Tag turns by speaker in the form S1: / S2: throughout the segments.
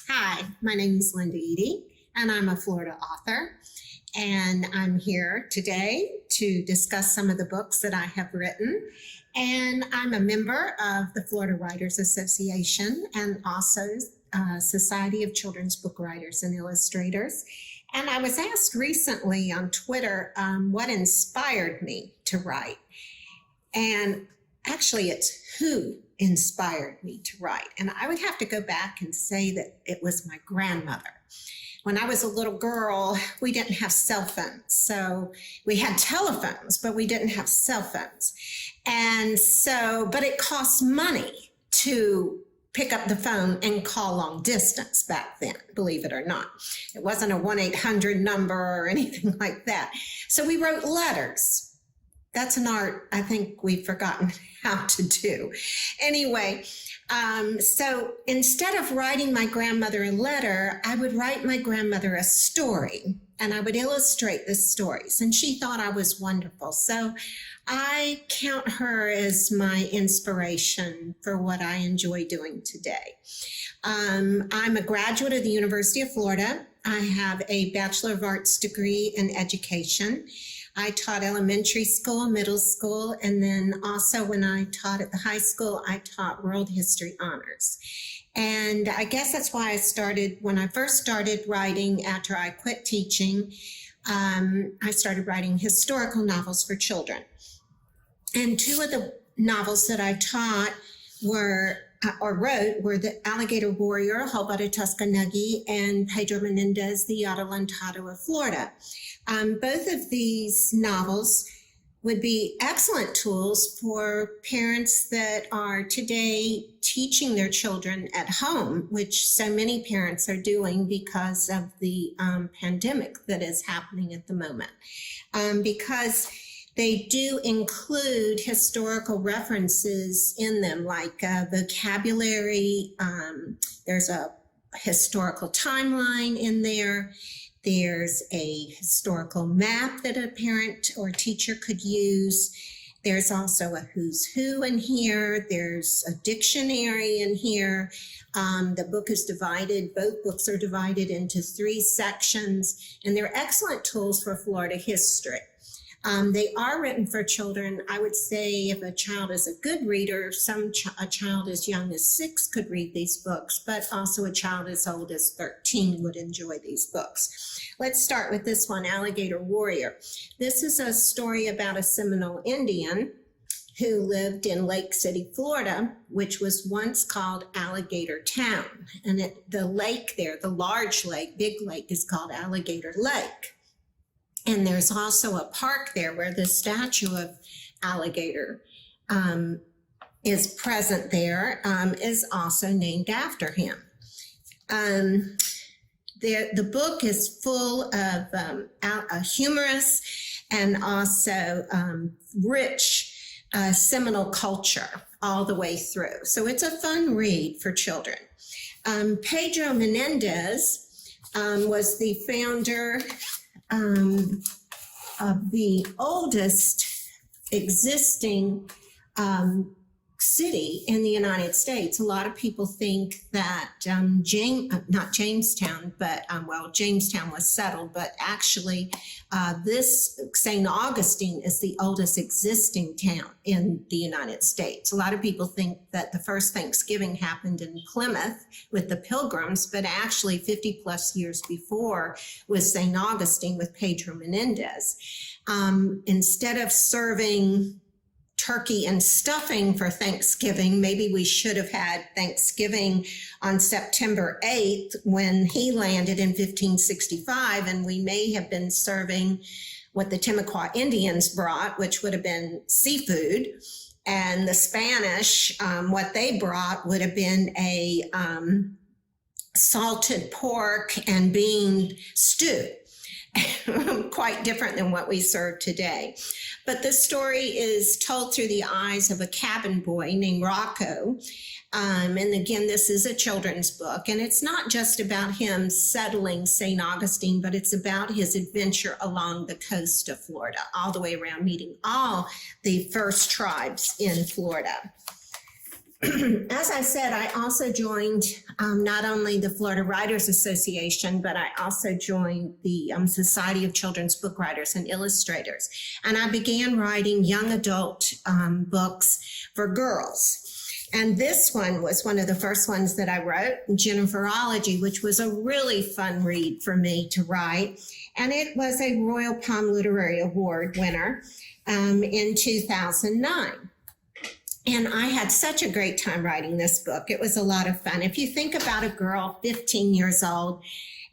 S1: Hi, my name is Linda Eadie, and I'm a Florida author. And I'm here today to discuss some of the books that I have written. And I'm a member of the Florida Writers Association and also Society of Children's Book Writers and Illustrators. And I was asked recently on Twitter what inspired me to write. And actually, it's who inspired me to write. And I would have to go back and say that it was my grandmother. When I was a little girl, we didn't have cell phones. So we had telephones, but we didn't have cell phones. And so, but it cost money to pick up the phone and call long distance back then, believe it or not. It wasn't a 1-800 number or anything like that. So we wrote letters. That's an art I think we've forgotten how to do. Anyway, so instead of writing my grandmother a letter, I would write my grandmother a story and I would illustrate the stories. And she thought I was wonderful. So I count her as my inspiration for what I enjoy doing today. I'm a graduate of the University of Florida. I have a Bachelor of Arts degree in education. I taught elementary school, middle school, and then also when I taught at the high school, I taught world history honors. And I guess that's why when I first started writing after I quit teaching, I started writing historical novels for children. And two of the novels that I taught wrote were The Alligator Warrior, Halbata Tuscanuggy, and Pedro Menendez, The Adelantado of Florida. Both of these novels would be excellent tools for parents that are today teaching their children at home, which so many parents are doing because of the pandemic that is happening at the moment. Because they do include historical references in them, like vocabulary. There's a historical timeline in there. There's a historical map that a parent or teacher could use. There's also a who's who in here. There's a dictionary in here. The book is divided, both books are divided into 3 sections, and they're excellent tools for Florida history. They are written for children. I would say if a child is a good reader, a child as young as 6 could read these books, but also a child as old as 13 would enjoy these books. Let's start with this one, Alligator Warrior. This is a story about a Seminole Indian who lived in Lake City, Florida, which was once called Alligator Town. And the lake there, the large lake, big lake, is called Alligator Lake. And there's also a park there where the statue of alligator is present there, is also named after him. The book is full of humorous and also rich Seminole culture all the way through. So it's a fun read for children. Pedro Menendez was the founder of the oldest existing city in the United States. A lot of people think that not Jamestown, but Jamestown was settled, but actually this St. Augustine is the oldest existing town in the United States. A lot of people think that the first Thanksgiving happened in Plymouth with the Pilgrims, but actually 50 plus years before was St. Augustine with Pedro Menendez. Instead of serving turkey and stuffing for Thanksgiving, maybe we should have had Thanksgiving on September 8th when he landed in 1565, and we may have been serving what the Timucua Indians brought, which would have been seafood, and the Spanish, what they brought would have been a salted pork and bean stew. Quite different than what we serve today. But the story is told through the eyes of a cabin boy named Rocco. And again, this is a children's book, and it's not just about him settling St. Augustine, but it's about his adventure along the coast of Florida, all the way around meeting all the first tribes in Florida. as I said, I also joined not only the Florida Writers Association, but I also joined the Society of Children's Book Writers and Illustrators. And I began writing young adult books for girls. And this one was one of the first ones that I wrote, Jenniferology, which was a really fun read for me to write. And it was a Royal Palm Literary Award winner in 2009. And I had such a great time writing this book. It was a lot of fun. If you think about a girl, 15 years old,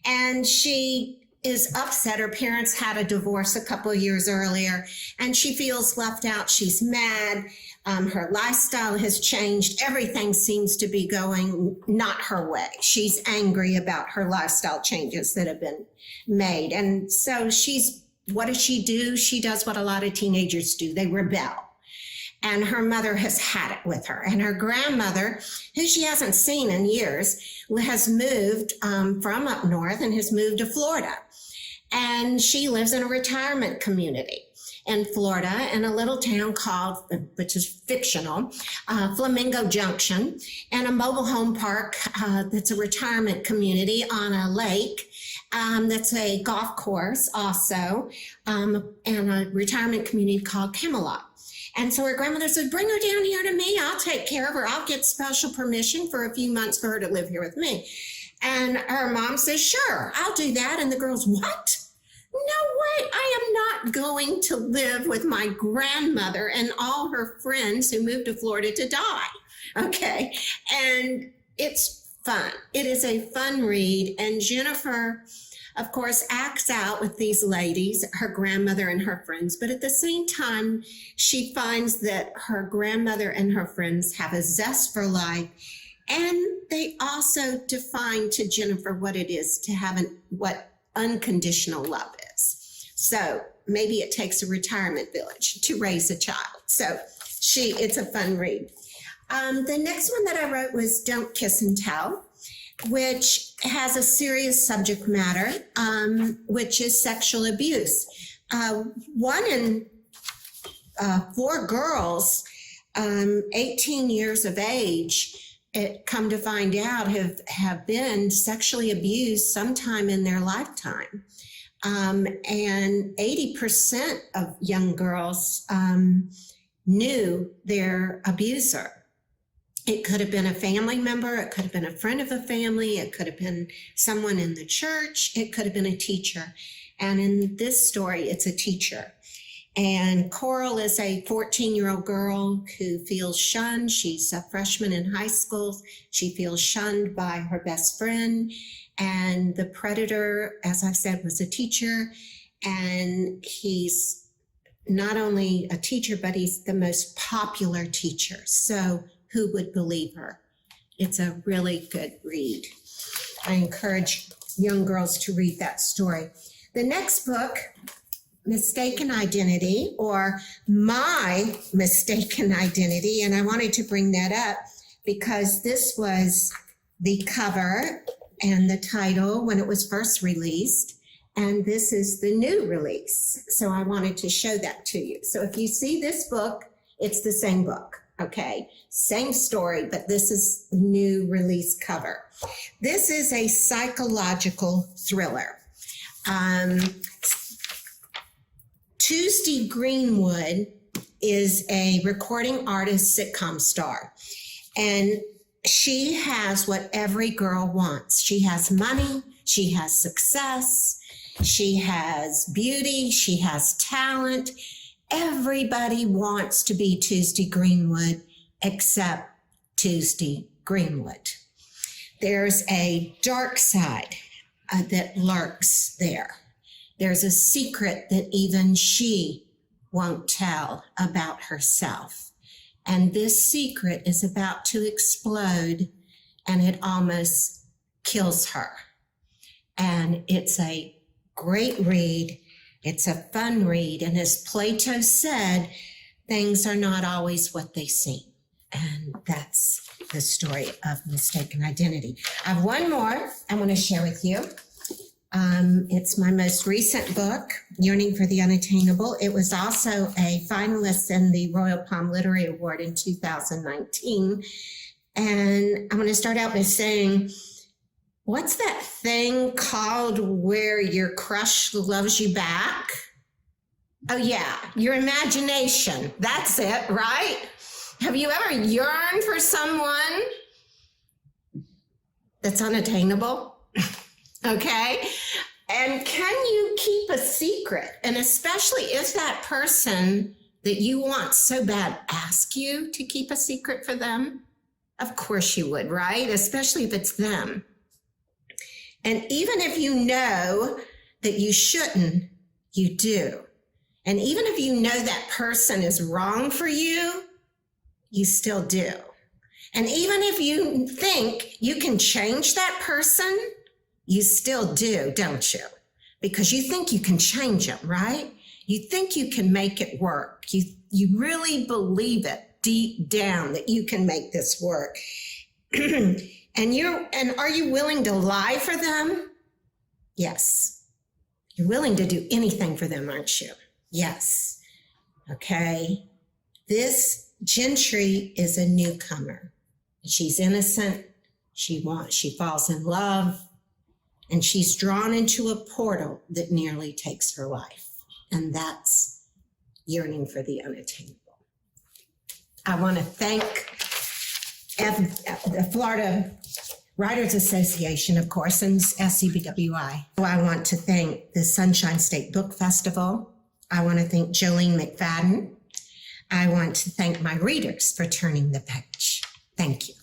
S1: and she is upset. Her parents had a divorce a couple of years earlier, and she feels left out. She's mad. Her lifestyle has changed. Everything seems to be going not her way. She's angry about her lifestyle changes that have been made. And so what does she do? She does what a lot of teenagers do. They rebel. And her mother has had it with her. And her grandmother, who she hasn't seen in years, has moved from up north and has moved to Florida. And she lives in a retirement community in Florida in a little town called, which is fictional, Flamingo Junction, and a mobile home park that's a retirement community on a lake. That's a golf course also, and a retirement community called Camelot. And so her grandmother said, bring her down here to me. I'll take care of her. I'll get special permission for a few months for her to live here with me. And her mom says, sure, I'll do that. And the girl's, what? No way. I am not going to live with my grandmother and all her friends who moved to Florida to die. Okay. And it's fun. It is a fun read. And Jennifer, of course, acts out with these ladies, her grandmother and her friends, but at the same time, she finds that her grandmother and her friends have a zest for life, and they also define to Jennifer what it is to have what unconditional love is. So maybe it takes a retirement village to raise a child. So it's a fun read. The next one that I wrote was Don't Kiss and Tell, which has a serious subject matter, which is sexual abuse. 1 in 4 girls, 18 years of age, come to find out, have been sexually abused sometime in their lifetime. And 80% of young girls knew their abuser. It could have been a family member. It could have been a friend of a family. It could have been someone in the church. It could have been a teacher. And in this story, it's a teacher. And Coral is a 14-year-old girl who feels shunned. She's a freshman in high school. She feels shunned by her best friend. And the predator, as I said, was a teacher. And he's not only a teacher, but he's the most popular teacher. So who would believe her? It's a really good read. I encourage young girls to read that story. The next book, Mistaken Identity, or My Mistaken Identity, and I wanted to bring that up because this was the cover and the title when it was first released, and this is the new release. So I wanted to show that to you. So if you see this book, it's the same book. Okay, same story, but this is the new release cover. This is a psychological thriller. Tuesday Greenwood is a recording artist, sitcom star, and she has what every girl wants. She has money, she has success, she has beauty, she has talent. Everybody wants to be Tuesday Greenwood except Tuesday Greenwood. There's a dark side that lurks there. There's a secret that even she won't tell about herself. And this secret is about to explode, and it almost kills her. And it's a great read. It's a fun read. And as Plato said, things are not always what they seem. And that's the story of Mistaken Identity. I have one more I want to share with you. It's my most recent book, Yearning for the Unattainable. It was also a finalist in the Royal Palm Literary Award in 2019. And I'm going to start out by saying, what's that thing called where your crush loves you back? Oh, yeah, your imagination. That's it, right? Have you ever yearned for someone that's unattainable? Okay. And can you keep a secret? And especially if that person that you want so bad asks you to keep a secret for them, of course you would, right? Especially if it's them. And even if you know that you shouldn't, you do. And even if you know that person is wrong for you, you still do. And even if you think you can change that person, you still do, don't you? Because you think you can change them, right? You think you can make it work. You really believe it deep down that you can make this work. And are you willing to lie for them? Yes. You're willing to do anything for them, aren't you? Yes. Okay. This Gentry is a newcomer. She's innocent. She falls in love, and she's drawn into a portal that nearly takes her life. And that's Yearning for the Unattainable. I want to thank the Florida Writers Association, of course, and SCBWI. I want to thank the Sunshine State Book Festival. I want to thank Jolene McFadden. I want to thank my readers for turning the page. Thank you.